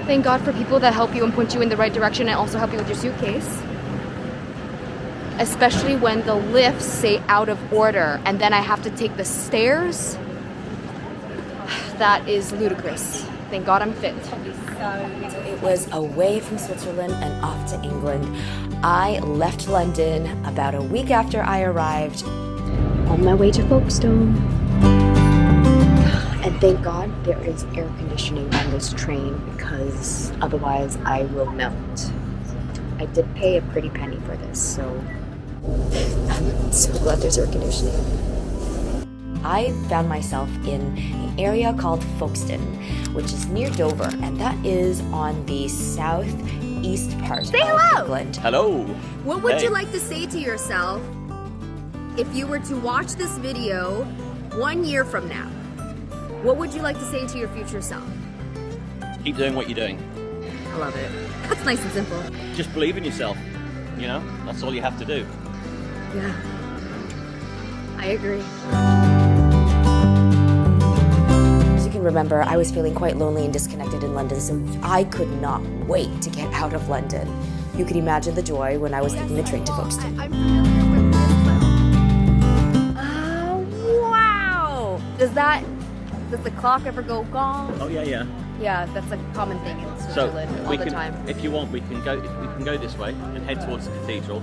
Thank God for people that help you and point you in the right direction and also help you with your suitcase. Especially when the lifts say out of order and then I have to take the stairs. That is ludicrous. Thank God I'm fit. It was away from Switzerland and off to England. I left London about a week after I arrived. On my way to Folkestone. And thank God there is air conditioning on this train because otherwise I will melt. I did pay a pretty penny for this, so I'm so glad there's air conditioning. I found myself in an area called Folkestone, which is near Dover, and that is on the southeast part of England. Hello. What would you like to say to yourself if you were to watch this video 1 year from now? What would you like to say to your future self? Keep doing what you're doing. I love it. That's nice and simple. Just believe in yourself. You know, that's all you have to do. Yeah, I agree. As you can remember, I was feeling quite lonely and disconnected in London, so I could not wait to get out of London. You can imagine the joy when I was taking the train to Folkestone. Wow! Does the clock ever go gong? Oh yeah. Yeah, that's a common thing in Switzerland all the time. If you want, we can go this way and head towards the cathedral.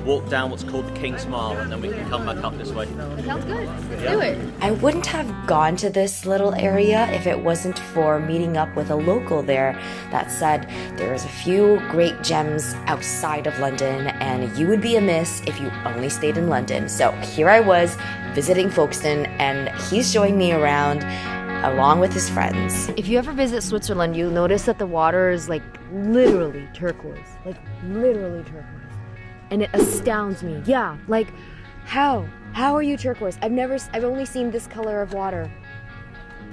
Walk down what's called the King's Mile, and then we can come back up this way. It sounds good. Let's do it. I wouldn't have gone to this little area if it wasn't for meeting up with a local there that said there's a few great gems outside of London and you would be amiss if you only stayed in London. So here I was visiting Folkestone and he's showing me around along with his friends. If you ever visit Switzerland, you'll notice that the water is like literally turquoise. Like literally turquoise. And it astounds me. Yeah, like how? How are you turquoise? I've only seen this color of water.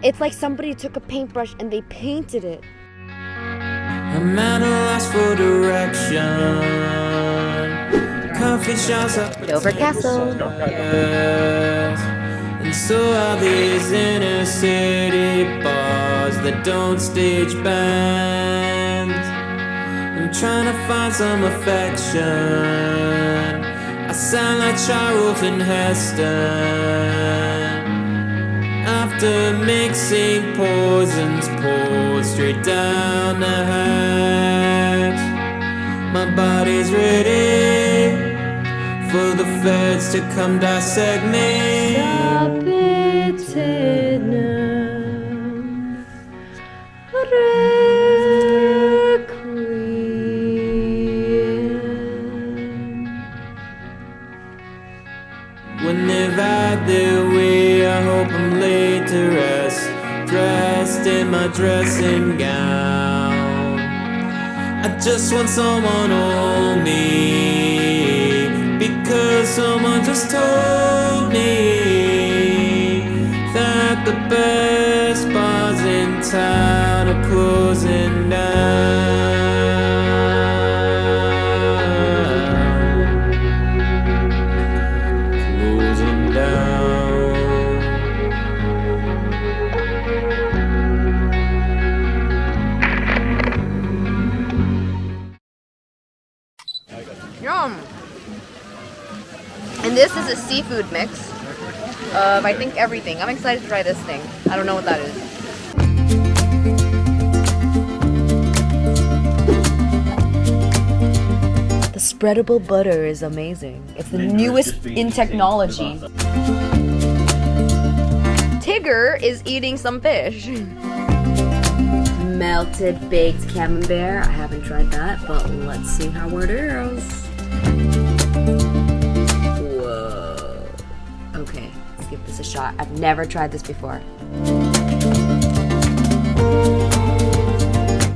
It's like somebody took a paintbrush and they painted it. A man who asks for direction. Coffee shops up Dover Castle. And so are these inner city bars that don't stage bands. I'm trying to find some affection. I sound like Charlton Heston after mixing poisons poured straight down the hatch. My body's ready for the feds to come dissect me. When they've had their way, I hope I'm laid to rest, dressed in my dressing gown. I just want someone to hold me, because someone just told me that the best bars in town are closing down. Closing down. Yum! And this is a seafood mix of, I think, everything. I'm excited to try this thing. I don't know what that is. The spreadable butter is amazing. It's the newest in technology. Tigger is eating some fish. Melted baked camembert. I haven't tried that, but let's see how it is. Whoa. Okay, let's give this a shot. I've never tried this before.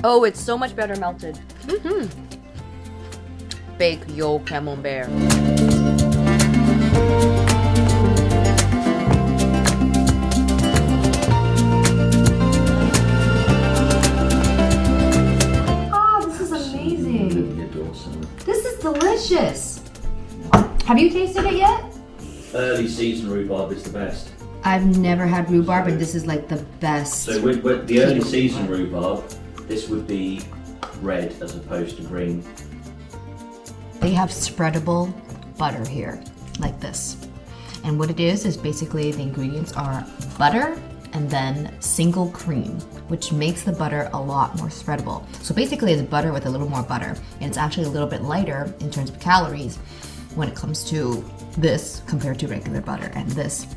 Oh, it's so much better melted. Bake yo camembert. Oh, this is amazing. This is delicious. Have you tasted it yet? Early season rhubarb is the best. I've never had rhubarb, and this is like the best. So with the early season rhubarb, This would be red as opposed to green. They have spreadable butter here, like this. And what it is basically the ingredients are butter and then single cream, which makes the butter a lot more spreadable. So basically it's butter with a little more butter, and it's actually a little bit lighter in terms of calories when it comes to this compared to regular butter. And this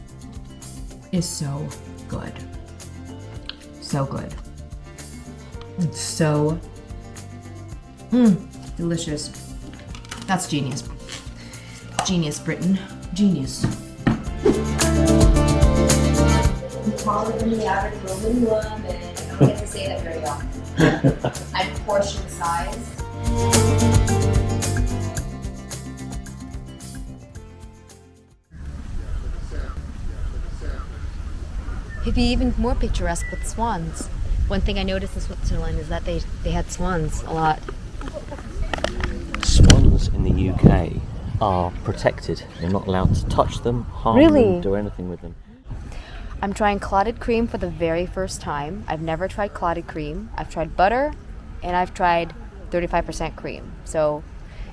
is so good. So good. It's so delicious. That's genius. Genius, Britain. Genius. Taller than the average Roman woman. I don't get to say that very often. I'm portion size. It'd be even more picturesque with swans. One thing I noticed in Switzerland is that they had swans a lot. Swans in the UK are protected. You're not allowed to touch them, harm them, do anything with them. I'm trying clotted cream for the very first time. I've never tried clotted cream. I've tried butter, and I've tried 35% cream. So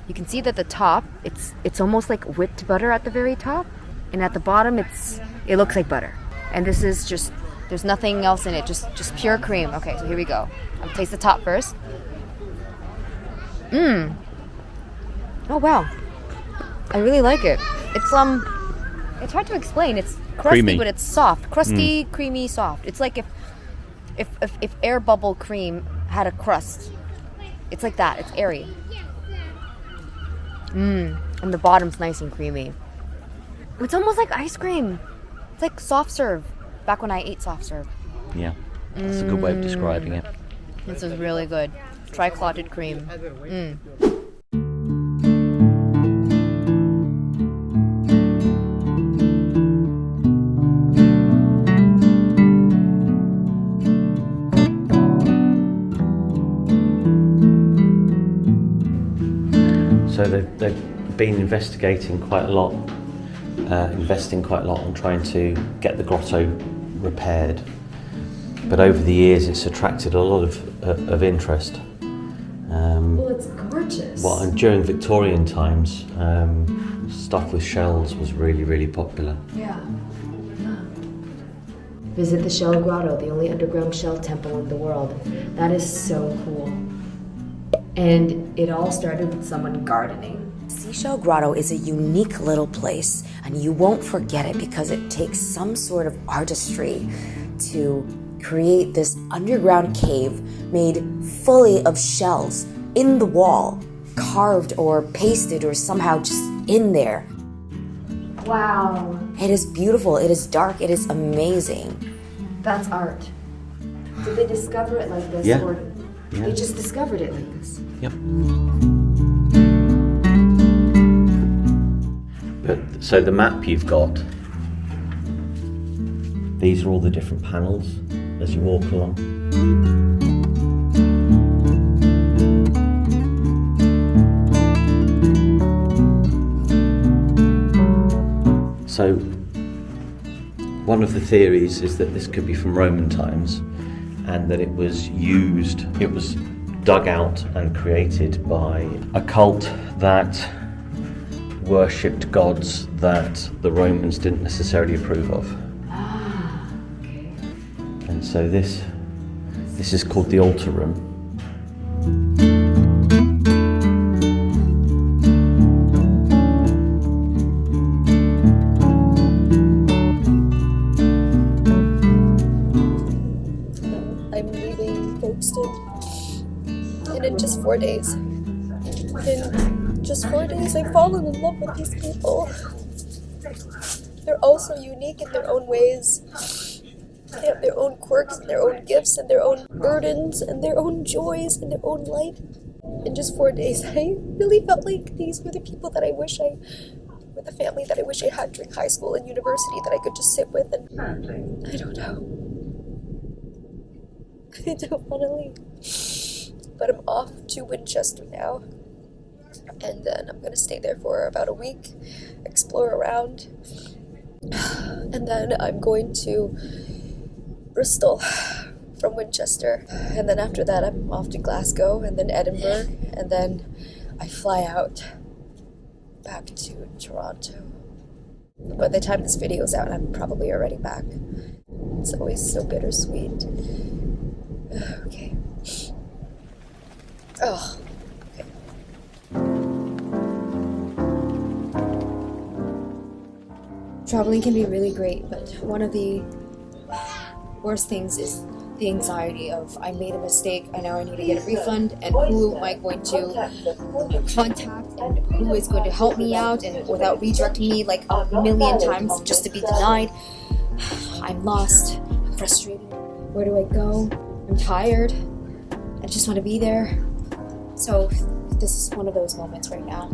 you can see that the top, it's almost like whipped butter at the very top, and at the bottom it looks like butter. And this is just, there's nothing else in it, just pure cream. Okay, so here we go. I'll taste the top first. Oh wow, I really like it. It's hard to explain. It's crusty, Creamy. but it's soft. Crusty, creamy, soft. It's like if air bubble cream had a crust. It's like that. It's airy. And the bottom's nice and creamy. It's almost like ice cream. It's like soft serve. Back when I ate soft serve. Yeah, that's a good way of describing it. This is really good. Try clotted cream. So they've been investigating quite a lot, investing quite a lot on trying to get the grotto repaired. But over the years, it's attracted a lot of interest. Well, it's gorgeous. Well, and during Victorian times, stuff with shells was really, really popular. Yeah. Visit the Shell Grotto, the only underground shell temple in the world. That is so cool. And it all started with someone gardening. Seashell Grotto is a unique little place, and you won't forget it because it takes some sort of artistry to create this underground cave made fully of shells in the wall, carved or pasted or somehow just in there. Wow, It is beautiful, it is dark, it is amazing. that's art. Did they discover it like this? Yeah. Or Yeah. they just discovered it like this? Yep. But so the map you've got, these are all the different panels as you walk along. So one of the theories is that this could be from Roman times, and that it was dug out and created by a cult that worshipped gods that the Romans didn't necessarily approve of. And so this is called the altar room. I'm leaving Folkestone, and in just 4 days, I've fallen in love with these people. They're all so unique in their own ways. They have their own quirks and their own gifts and their own burdens and their own joys and their own light. In just 4 days, I really felt like these were the people that with the family that I wish I had during high school and university that I could just sit with, and I don't know. I don't want to leave. But I'm off to Winchester now. And then I'm going to stay there for about a week, explore around. And then I'm going to Bristol from Winchester. And then after that, I'm off to Glasgow and then Edinburgh. And then I fly out back to Toronto. By the time this video's out, I'm probably already back. It's always so bittersweet. Okay. Oh. Okay. Traveling can be really great, but one of the worst things is the anxiety of I made a mistake and now I need to get a refund, and who am I going to contact and who is going to help me out and without redirecting me like a million times just to be denied. I'm lost. I'm frustrated. Where do I go? I'm tired. I just want to be there. So this is one of those moments right now.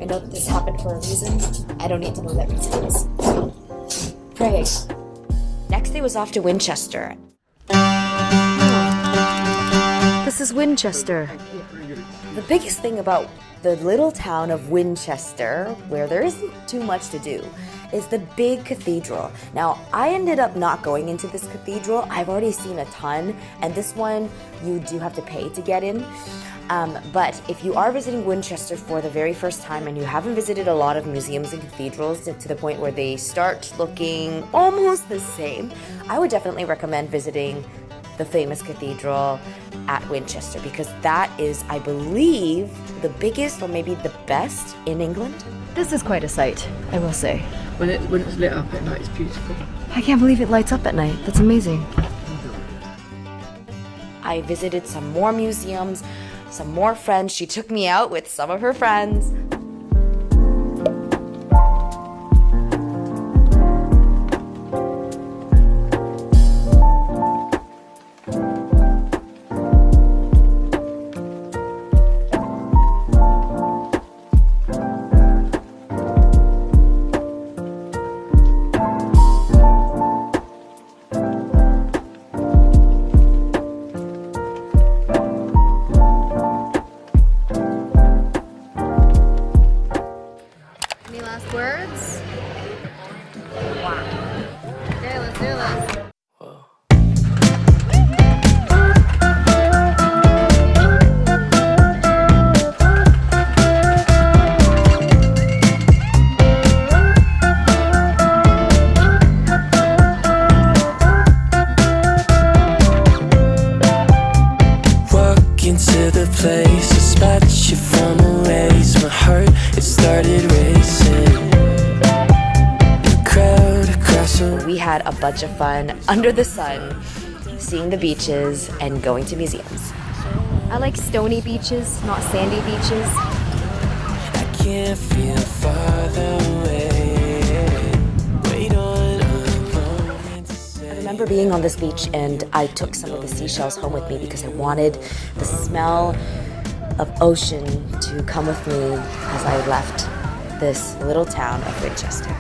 I know that this happened for a reason. I don't need to know that reason is. So, pray. Next day was off to Winchester. This is Winchester. The biggest thing about the little town of Winchester, where there isn't too much to do, is the big cathedral. Now, I ended up not going into this cathedral. I've already seen a ton, and this one you do have to pay to get in. But if you are visiting Winchester for the very first time and you haven't visited a lot of museums and cathedrals to the point where they start looking almost the same, I would definitely recommend visiting the famous cathedral at Winchester, because that is, I believe, the biggest or maybe the best in England. This is quite a sight, I will say. When it's lit up at night, it's beautiful. I can't believe it lights up at night. That's amazing. I visited some more museums, some more friends. She took me out with some of her friends. Words? Wow. Okay, let's do this. Walk into the place, dispatch you from a race. My heart, it started racing. We had a bunch of fun under the sun, seeing the beaches and going to museums. I like stony beaches, not sandy beaches. I can't feel farther away. Wait on a moment to say. I remember being on this beach and I took some of the seashells home with me because I wanted the smell of ocean to come with me as I left this little town of Winchester.